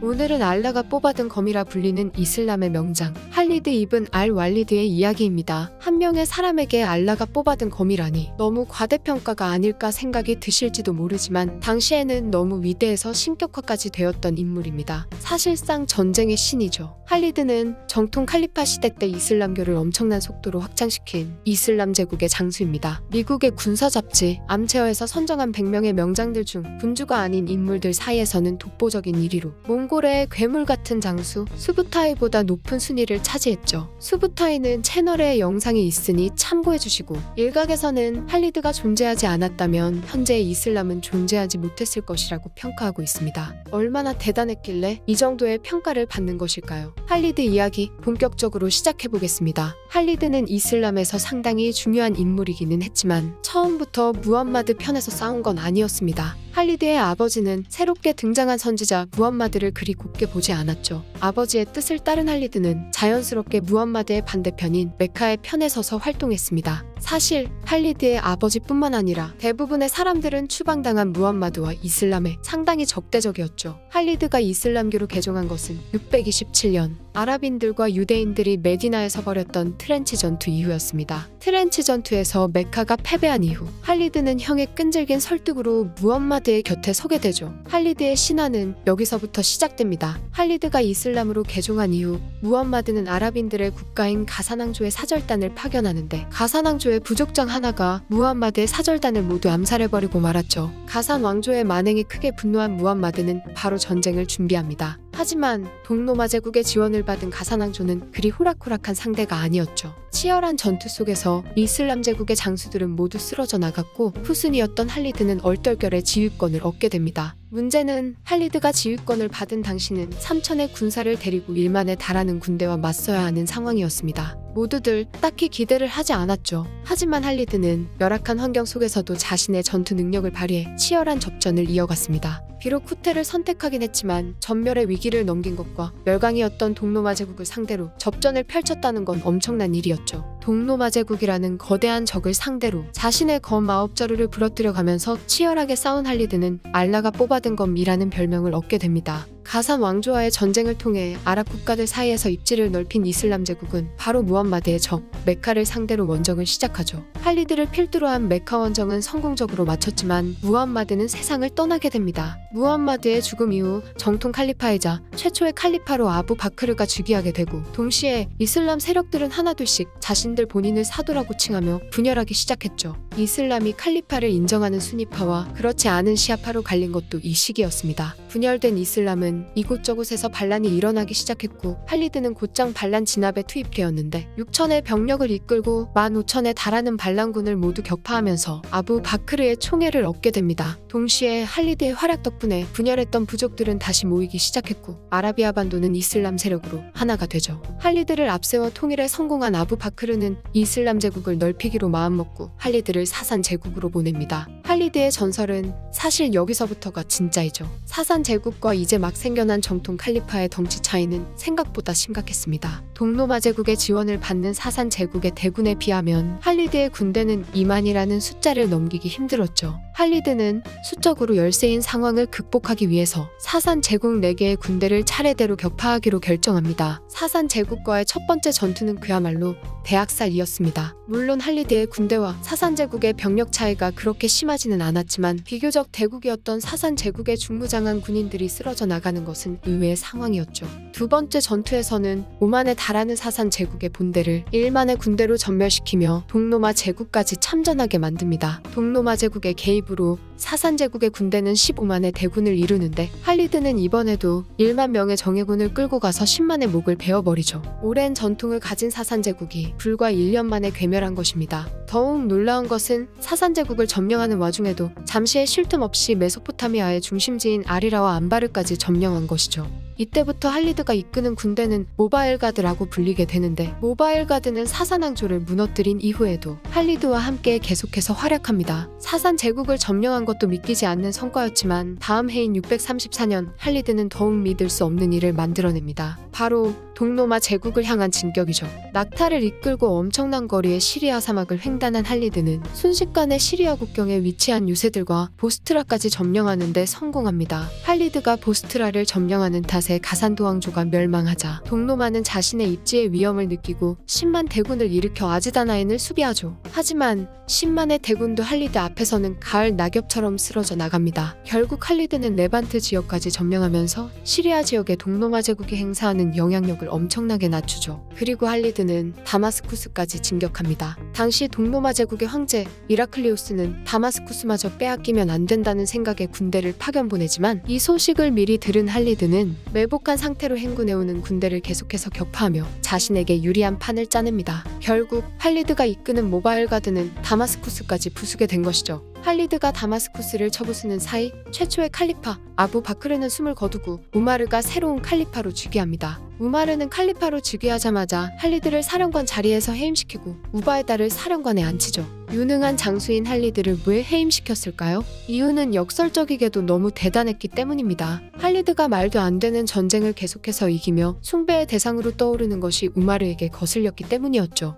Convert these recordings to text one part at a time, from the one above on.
오늘은 알라가 뽑아든 검이라 불리는 이슬람의 명장 할리드 이븐 알 왈리드의 이야기입니다. 한 명의 사람에게 알라가 뽑아든 검이라니 너무 과대평가가 아닐까 생각이 드실지도 모르지만 당시에는 너무 위대해서 신격화까지 되었던 인물입니다. 사실상 전쟁의 신이죠. 할리드는 정통 칼리파 시대 때 이슬람교를 엄청난 속도로 확장시킨 이슬람 제국의 장수입니다. 미국의 군사 잡지 암체어에서 선정한 100명의 명장들 중 군주가 아닌 인물들 사이에서는 독보적인 1위로 몽골의 괴물 같은 장수 수부타이보다 높은 순위를 차지했죠. 수부타이는 채널에 영상이 있으니 참고해주시고, 일각에서는 할리드가 존재하지 않았다면 현재의 이슬람은 존재하지 못했을 것이라고 평가하고 있습니다. 얼마나 대단했길래 이 정도의 평가를 받는 것일까요? 할리드 이야기 본격적으로 시작해보겠습니다. 할리드는 이슬람에서 상당히 중요한 인물이기는 했지만 처음부터 무함마드 편에서 싸운 건 아니었습니다. 할리드의 아버지는 새롭게 등장한 선지자 무함마드를 그리 곱게 보지 않았죠. 아버지의 뜻을 따른 할리드는 자연스럽게 무함마드의 반대편인 메카의 편에 서서 활동했습니다. 사실 할리드의 아버지뿐만 아니라 대부분의 사람들은 추방당한 무함마드와 이슬람에 상당히 적대적이었죠. 할리드가 이슬람교로 개종한 것은 627년 아랍인들과 유대인들이 메디나에서 벌였던 트렌치 전투 이후였습니다. 트렌치 전투에서 메카가 패배한 이후 할리드는 형의 끈질긴 설득으로 무함마드의 곁에 서게 되죠. 할리드의 신화는 여기서부터 시작됩니다. 할리드가 이슬람으로 개종한 이후 무함마드는 아랍인들의 국가인 가산왕조의 사절단을 파견하는데 가산왕조의 부족장 하나가 무함마드의 사절단을 모두 암살해버리고 말았죠. 가산 왕조의 만행에 크게 분노한 무함마드는 바로 전쟁을 준비합니다. 하지만 동로마 제국의 지원을 받은 가산왕조는 그리 호락호락한 상대가 아니었죠. 치열한 전투 속에서 이슬람 제국의 장수들은 모두 쓰러져 나갔고 후순위였던 할리드는 얼떨결에 지휘권을 얻게 됩니다. 문제는 할리드가 지휘권을 받은 당시는 3천의 군사를 데리고 1만에 달하는 군대와 맞서야 하는 상황이었습니다. 모두들 딱히 기대를 하지 않았죠. 하지만 할리드는 열악한 환경 속에서도 자신의 전투 능력을 발휘해 치열한 접전을 이어갔습니다. 비록 후퇴를 선택하긴 했지만 전멸의 위기를 넘긴 것과 멸강이었던 동로마 제국을 상대로 접전을 펼쳤다는 건 엄청난 일이었죠. 동로마 제국이라는 거대한 적을 상대로 자신의 검 9자루를 부러뜨려 가면서 치열하게 싸운 할리드는 알라가 뽑아든 검이라는 별명을 얻게 됩니다. 가산 왕조와의 전쟁을 통해 아랍 국가들 사이에서 입지를 넓힌 이슬람 제국은 바로 무함마드의 적 메카를 상대로 원정을 시작하죠. 할리드를 필두로 한 메카 원정은 성공적으로 마쳤지만 무함마드는 세상을 떠나게 됩니다. 무함마드의 죽음 이후 정통 칼리파이자 최초의 칼리파로 아부 바크르가 즉위하게 되고, 동시에 이슬람 세력들은 하나둘씩 자신들 본인을 사도라고 칭하며 분열하기 시작했죠. 이슬람이 칼리파를 인정하는 수니파와 그렇지 않은 시아파로 갈린 것도 이 시기였습니다. 분열된 이슬람은 이곳저곳에서 반란이 일어나기 시작했고 할리드는 곧장 반란 진압에 투입되었는데 6천의 병력을 이끌고 15,000에 달하는 반란군을 모두 격파하면서 아부 바크르의 총애를 얻게 됩니다. 동시에 할리드의 활약 덕분에 분열했던 부족들은 다시 모이기 시작했고 아라비아 반도는 이슬람 세력으로 하나가 되죠. 할리드를 앞세워 통일에 성공한 아부 바크르는 이슬람 제국을 넓히기로 마음먹고 할리드를 사산 제국으로 보냅니다. 할리드의 전설은 사실 여기서부터가 진짜이죠. 사산 제국과 이제 막 생겨난 정통 칼리파의 덩치 차이는 생각보다 심각했습니다. 동로마 제국의 지원을 받는 사산 제국의 대군에 비하면 할리드의 군대는 2만이라는 숫자를 넘기기 힘들었죠. 할리드는 수적으로 열세인 상황을 극복하기 위해서 사산 제국 4개의 군대를 차례대로 격파하기로 결정합니다. 사산 제국과의 첫 번째 전투는 그야말로 대학살이었습니다. 물론 할리드의 군대와 사산 제국의 병력 차이가 그렇게 심하지는 않았지만 비교적 대국이었던 사산 제국의 중무장한 군인들이 쓰러져 나가는 것은 의외의 상황이었죠. 두 번째 전투에서는 5만에 달하는 사산 제국의 본대를 1만의 군대로 전멸시키며 동로마 제국까지 참전하게 만듭니다. 동로마 제국의 개입으로 사산 제국의 군대는 15만의 대군을 이루는데 할리드는 이번에도 1만 명의 정예군을 끌고 가서 10만의 목을 베어버리죠. 오랜 전통을 가진 사산 제국이 불과 1년 만에 괴멸한 것입니다. 더욱 놀라운 것은 사산 제국을 점령하는 와중에도 잠시의 쉴 틈 없이 메소포타미아의 중심지인 아리라와 안바르까지 점령한 것이죠. 이때부터 할리드가 이끄는 군대는 모바엘가드라고 불리게 되는데 모바엘가드는 사산왕조를 무너뜨린 이후에도 할리드와 함께 계속해서 활약합니다. 사산 제국을 점령한 것도 믿기지 않는 성과였지만 다음 해인 634년 할리드는 더욱 믿을 수 없는 일을 만들어냅니다. 바로 동로마 제국을 향한 진격이죠. 낙타를 이끌고 엄청난 거리의 시리아 사막을 횡단한 할리드는 순식간에 시리아 국경에 위치한 유세들과 보스트라까지 점령하는 데 성공합니다. 할리드가 보스트라를 점령하는 탓에 탓에 가산도왕조가 멸망하자 동노마는 자신의 입지의 위험을 느끼고 10만 대군을 일으켜 아즈다나인을 수비하죠. 하지만 10만의 대군도 할리드 앞에서는 가을 낙엽처럼 쓰러져 나갑니다. 결국 할리드는 레반트 지역까지 점령하면서 시리아 지역에 동노마 제국이 행사하는 영향력을 엄청나게 낮추죠. 그리고 할리드는 다마스쿠스까지 진격합니다. 당시 동노마 제국의 황제 이라클리오스는 다마스쿠스마저 빼앗기면 안 된다는 생각에 군대를 파견 보내지만 이 소식을 미리 들은 할리드는 매복한 상태로 행군해오는 군대를 계속해서 격파하며 자신에게 유리한 판을 짜냅니다. 결국 할리드가 이끄는 모바일 가드는 다마스쿠스까지 부수게 된 것이죠. 할리드가 다마스쿠스를 쳐부수는 사이 최초의 칼리파 아부 바크르는 숨을 거두고 우마르가 새로운 칼리파로 즉위합니다. 우마르는 칼리파로 즉위하자마자 할리드를 사령관 자리에서 해임시키고 우바에다를 사령관에 앉히죠. 유능한 장수인 할리드를 왜 해임시켰을까요? 이유는 역설적이게도 너무 대단했기 때문입니다. 할리드가 말도 안 되는 전쟁을 계속해서 이기며 숭배의 대상으로 떠오르는 것이 우마르에게 거슬렸기 때문이었죠.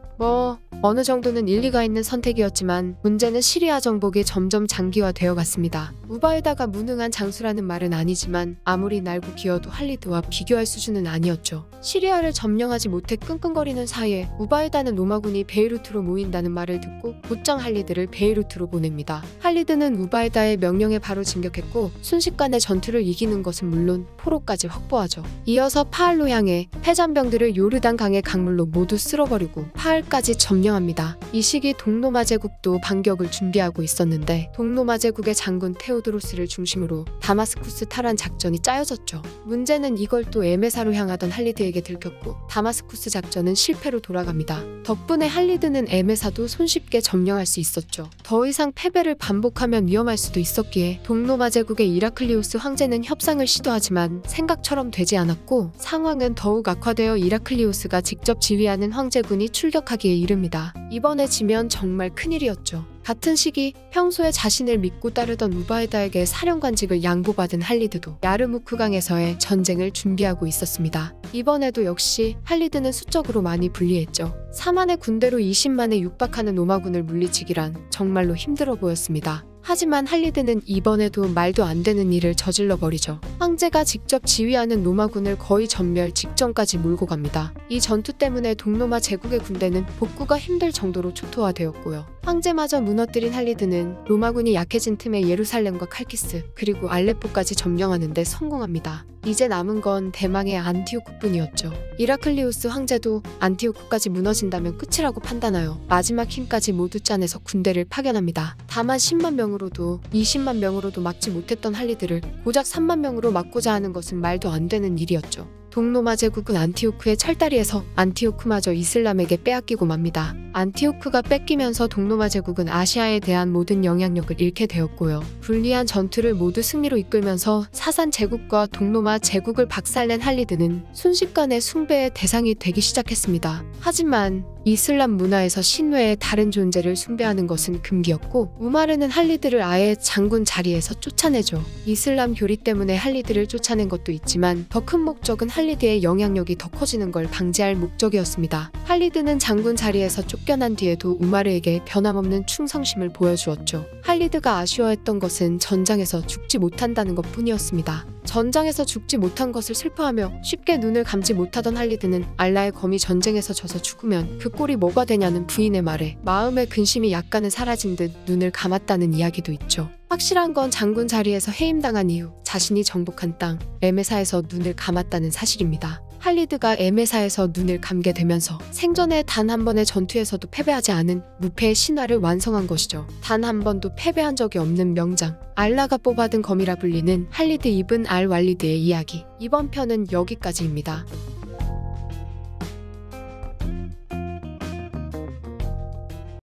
어느 정도는 일리가 있는 선택이었지만 문제는 시리아 정복이 점점 장기화되어 갔습니다. 우바에다가 무능한 장수라는 말은 아니지만 아무리 날고 기어도 할리드와 비교할 수준은 아니었죠. 시리아를 점령하지 못해 끙끙거리는 사이에 우바에다는 로마군이 베이루트로 모인다는 말을 듣고 곧장 할리드를 베이루트로 보냅니다. 할리드는 우바에다의 명령에 바로 진격했고 순식간에 전투를 이기는 것은 물론 포로까지 확보하죠. 이어서 파알로 향해 패잔병들을 요르단 강의 강물로 모두 쓸어버리고 파알까지 점령합니다. 이 시기 동로마 제국도 반격을 준비하고 있었는데 동로마 제국의 장군 테오도로스를 중심으로 다마스쿠스 탈환 작전이 짜여졌죠. 문제는 이걸 또 에메사로 향하던 할리드에게 들켰고 다마스쿠스 작전은 실패로 돌아갑니다. 덕분에 할리드는 에메사도 손쉽게 점령할 수 있었죠. 더 이상 패배를 반복하면 위험할 수도 있었기에 동로마 제국의 이라클리오스 황제는 협상을 시도하지만 생각처럼 되지 않았고 상황은 더욱 악화되어 이라클리오스가 직접 지휘하는 황제군이 출격하기에 이릅니다. 이번에 지면 정말 큰일이었죠. 같은 시기 평소에 자신을 믿고 따르던 우바에다에게 사령관직을 양보받은 할리드도 야르무크강에서의 전쟁을 준비하고 있었습니다. 이번에도 역시 할리드는 수적으로 많이 불리했죠. 4만의 군대로 20만에 육박하는 로마군을 물리치기란 정말로 힘들어 보였습니다. 하지만 할리드는 이번에도 말도 안 되는 일을 저질러 버리죠. 황제가 직접 지휘하는 로마군을 거의 전멸 직전까지 몰고 갑니다. 이 전투 때문에 동로마 제국의 군대는 복구가 힘들 정도로 초토화되었고요. 황제마저 무너뜨린 할리드는 로마군이 약해진 틈에 예루살렘과 칼키스 그리고 알레포까지 점령하는 데 성공합니다. 이제 남은 건 대망의 안티오쿠뿐이었죠. 이라클리우스 황제도 안티오쿠까지 무너진다면 끝이라고 판단하여 마지막 힘까지 모두 짜내서 군대를 파견합니다. 다만 10만 명으로도 20만 명으로도 막지 못했던 할리드를 고작 3만 명으로 막고자 하는 것은 말도 안 되는 일이었죠. 동로마 제국은 안티오크의 철다리에서 안티오크마저 이슬람에게 빼앗기고 맙니다. 안티오크가 뺏기면서 동로마 제국은 아시아에 대한 모든 영향력을 잃게 되었고요. 불리한 전투를 모두 승리로 이끌면서 사산 제국과 동로마 제국을 박살낸 할리드는 순식간에 숭배의 대상이 되기 시작했습니다. 하지만 이슬람 문화에서 신외의 다른 존재를 숭배하는 것은 금기였고 우마르는 할리드를 아예 장군 자리에서 쫓아내죠. 이슬람 교리 때문에 할리드를 쫓아낸 것도 있지만 더 큰 목적은 할리드의 영향력이 더 커지는 걸 방지할 목적이었습니다. 할리드는 장군 자리에서 쫓겨난 뒤에도 우마르에게 변함없는 충성심을 보여주었죠. 할리드가 아쉬워했던 것은 전장에서 죽지 못한다는 것뿐이었습니다. 전장에서 죽지 못한 것을 슬퍼하며 쉽게 눈을 감지 못하던 할리드는 알라의 검이 전쟁에서 져서 죽으면 그 꼴이 뭐가 되냐는 부인의 말에 마음의 근심이 약간은 사라진 듯 눈을 감았다는 이야기도 있죠. 확실한 건 장군 자리에서 해임당한 이후 자신이 정복한 땅 에메사에서 눈을 감았다는 사실입니다. 할리드가 에메사에서 눈을 감게 되면서 생전에 단 한 번의 전투에서도 패배하지 않은 무패의 신화를 완성한 것이죠. 단 한 번도 패배한 적이 없는 명장 알라가 뽑아든 검이라 불리는 할리드 이븐 알 왈리드의 이야기. 이번 편은 여기까지입니다.